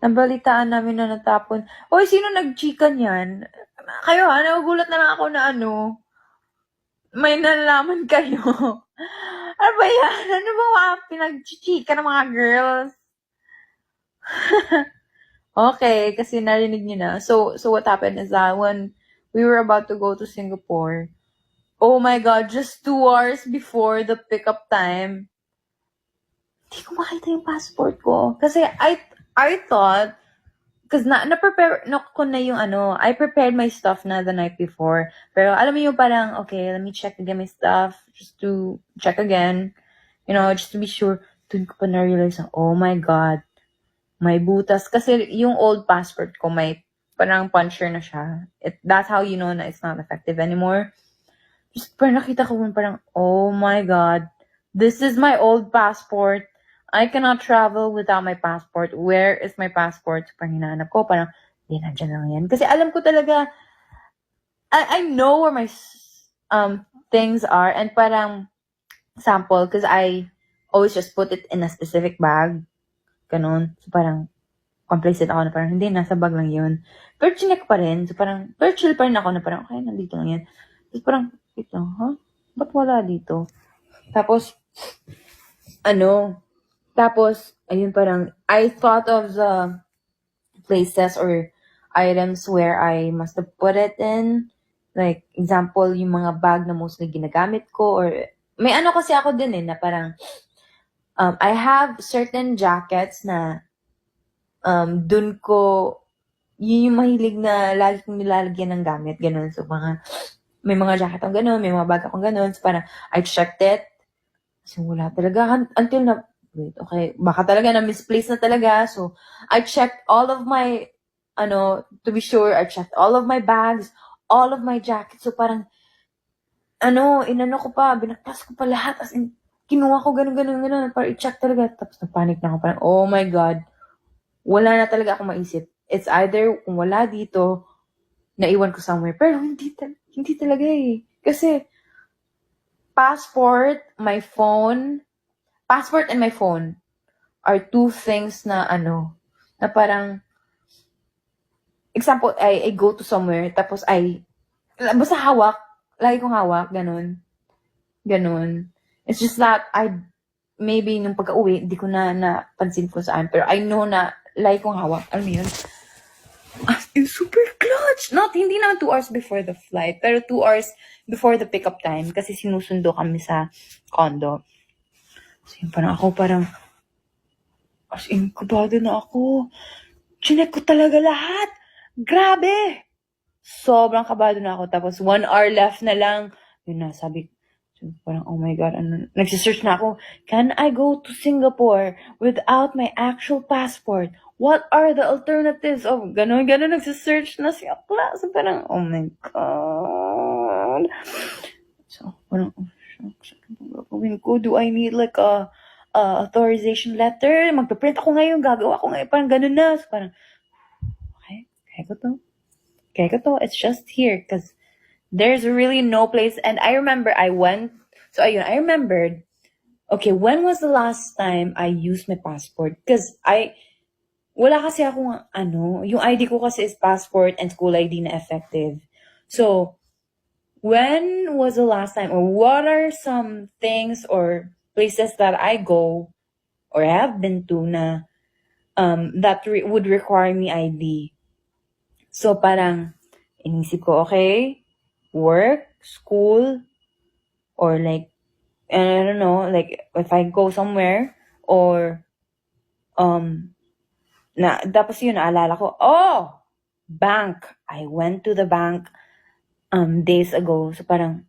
nabalitaan namin na natapon. Hoy, sino nag-chika niyan? Kayo ha, nagugulat na lang ako na may nalalaman kayo. Ano ba yan? Ano ba mga pinag-chika ng mga girls? Okay, kasi narinig niyo na. So what happened is that when we were about to go to Singapore, oh my God, just 2 hours before the pickup time, hindi ko makita yung passport ko. Kasi I thought, because na-prepare ko na yung I prepared my stuff na the night before. Pero alam mo yung parang, okay, let me check again my stuff, just to check again, just to be sure. Dun ko pa na-realize, oh my God, may butas. Kasi yung old passport ko, may parang puncture na siya. That's how you know na it's not effective anymore. Just parang nakita ko parang, oh my God, this is my old passport. I cannot travel without my passport. Where is my passport? So, parang hinahanap ko, parang, di nandiyan lang yan. Kasi alam ko talaga, I know where my things are. And parang, sample, because I always just put it in a specific bag. Ganun. So parang, complacent ako na parang, hindi, nasa bag lang yun. Pero chinek pa rin. So parang, pero chill pa rin ako na parang, okay, nandito lang yan. Tapos parang, ito, huh? Ba't wala dito? Tapos, ayun parang, I thought of the places or items where I must have put it in. Like, example, yung mga bag na mostly ginagamit ko or, may kasi ako din na parang, I have certain jackets na, dun ko, yun yung mahilig na lagi kong nilalagyan ng gamit, ganun. So, may mga jacket akong ganun, may mga bag akong ganun. So, parang, I checked it. So, wala talaga. Until na, wait, okay, baka talaga na-misplace na talaga. So, I checked all of my, to be sure, I checked all of my bags, all of my jackets. So, parang, inano ko pa, binaktas ko pa lahat. As in, kinuha ko ganun. Para i-check talaga. Tapos, na-panic na ako. Parang, oh my God. Wala na talaga ako maisip. It's either, kung wala dito, naiwan ko somewhere. Pero, hindi talaga eh. Kasi, passport and my phone are two things na na parang, example, I go to somewhere, tapos basta hawak, lagi kong hawak, ganun. It's just that, maybe nung pagka-uwi, hindi ko na napansin ko saan, pero I know na, lagi kong hawak, alam mo yun? It's super clutch! Hindi naman 2 hours before the flight, pero 2 hours before the pickup time, kasi sinusundo kami sa condo. So yun, parang, as in, kabado na ako. Chinek ko talaga lahat. Grabe! Sobrang kabado na ako. Tapos 1 hour left na lang. Yun na, sabi ko, parang, oh my God, nagsisearch na ako, can I go to Singapore without my actual passport? What are the alternatives of, ganun, nagsisearch na si Akla. So, parang, oh my God. So, parang, oh, shucks, ano gagawin ko? Do I need like a authorization letter? Magpaprint ako ngayon, gagawa ko ngayon, parang ganun na. So, parang, okay, kaya ko to. It's just here, because there's really no place. And I remember I remembered, okay, when was the last time I used my passport? Because wala kasi akong yung ID ko kasi is passport and school ID na effective. So, when was the last time, or what are some things or places that I go or have been to na that would require me ID? So, parang, inisip ko, okay, work, school, or like, I don't know, like, if I go somewhere, or, tapos yun, naalala ko, bank. I went to the bank, days ago. So, parang,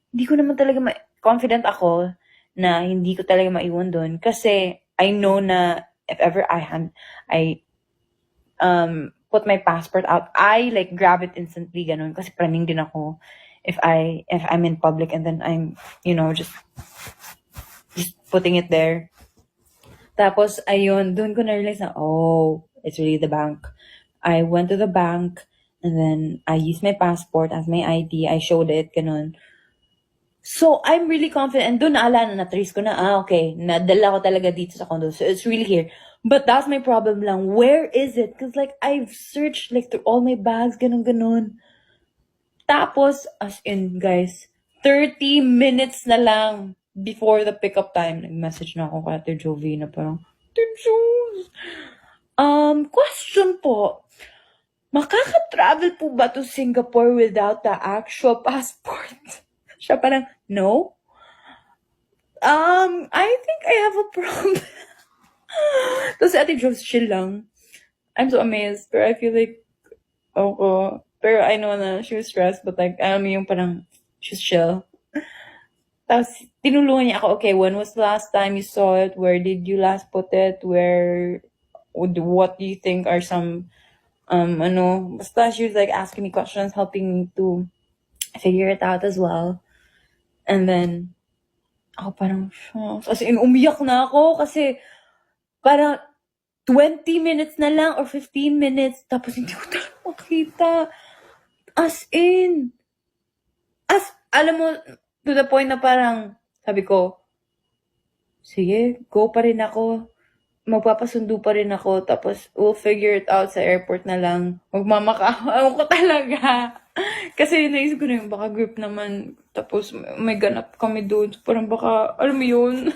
hindi ko naman talaga confident ako na hindi ko talaga maiwan doon. Kasi, I know na, if ever I put my passport out, I like grab it instantly, ganun. Kasi praning din ako if I'm in public and then I'm, just putting it there. Tapos, ayun, doon ko na-realize na, it's really the bank. I went to the bank, and then I used my passport as my ID. I showed it, ganun. So, I'm really confident. And doon naalala na, na-trace ko na, okay, nadala ko talaga dito sa condo. So, it's really here. But that's my problem lang. Where is it? Because like, I've searched like through all my bags, ganun. Tapos, as in, guys, 30 minutes na lang before the pickup time, nag-message na ako kay Ate Jovi na parang, Ate Joves, question po, makaka-travel po ba to Singapore without the actual passport? Siya parang, no. I think I have a problem. Tapos si Ate Joves, chill lang. I'm so amazed, pero I feel like, pero I know na she was stressed, but like, alam mo yung parang, she's chill. Tapos, tinulungan niya ako, okay, when was the last time you saw it? Where did you last put it? What do you think are some, basta she was like asking me questions, helping me to figure it out as well. And then, ako parang, shucks. As in, umiyak na ako kasi, parang, 20 minutes na lang or 15 minutes, tapos hindi ko talaga makita. As in, alam mo, to the point na parang, sabi ko, sige, go pa rin ako. Magpapasundo pa rin ako. Tapos, we'll figure it out sa airport na lang. Magmamakaawa ko talaga. Kasi naisip ko na yung baka group naman. Tapos, may ganap kami doon. So, parang baka, alam mo yun.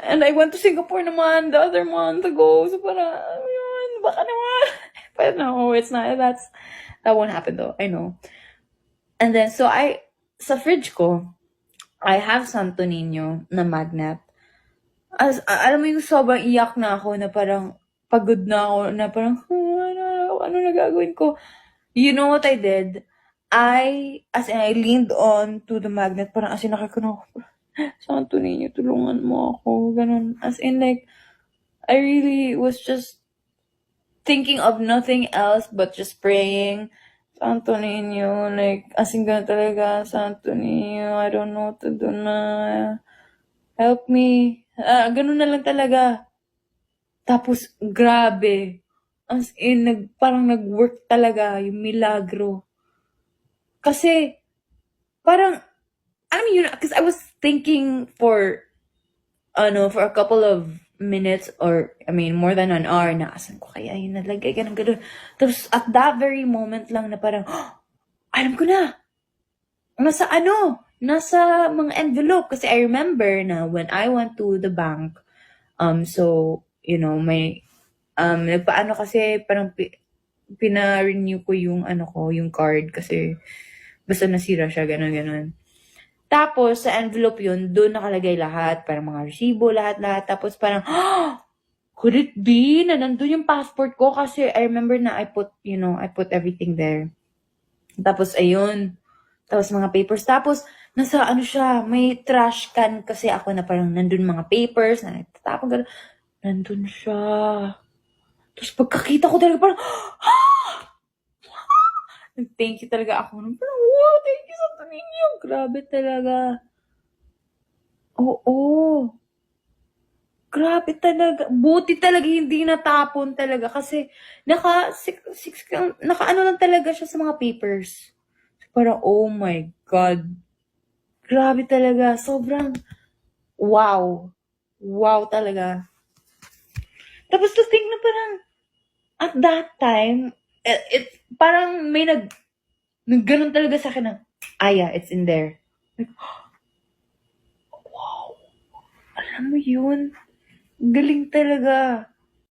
And I went to Singapore naman the other month ago. So, parang, alam mo yun, baka naman. But no, it's not. That won't happen though. I know. And then, so sa fridge ko, I have Santo Niño na magnet. Alam mo yung sobrang iyak na ako na parang pagod na ako na parang, ano na gagawin ko? You know what I did? I leaned on to the magnet, parang as in nakakano ako, Santo Niño, tulungan mo ako, ganun. As in like, I really was just thinking of nothing else but just praying, Santo Niño, like, as in ganun talaga, Santo Niño, I don't know what to do na, help me. Ganun na lang talaga. Tapos, grabe. As in, parang nag-work talaga yung milagro. Kasi, parang, alam mo yun, because I was thinking for a couple of minutes or, more than an hour na, asan ko kaya yun nalagay, ganun. Tapos, at that very moment lang na parang, alam ko na. Nasa mga envelope. Kasi I remember na when I went to the bank, so, may, nagpaano kasi, parang pina-renew ko yung, yung card kasi, basta nasira siya, ganun. Tapos, sa envelope yun, doon nakalagay lahat, parang mga resibo, lahat. Tapos parang, could it be na nandun yung passport ko? Kasi I remember na I put everything there. Tapos, ayun. Tapos, mga papers. Tapos, nasa siya, may trash can kasi ako na parang nandun mga papers, na nagtatapon, gano'n. Nandun siya. Tapos, pagkakita ko talaga parang, thank you talaga ako. Parang, wow, thank you sa ninyo. Grabe talaga. Oo. Grabe talaga. Buti talaga hindi natapon talaga kasi naka-ano lang talaga siya sa mga papers. Parang, oh my God. Grabe talaga. Sobrang wow. Wow talaga. Tapos to think na parang at that time, parang may ganun talaga sa akin na, yeah, it's in there. Like, wow. Alam mo yun? Galing talaga.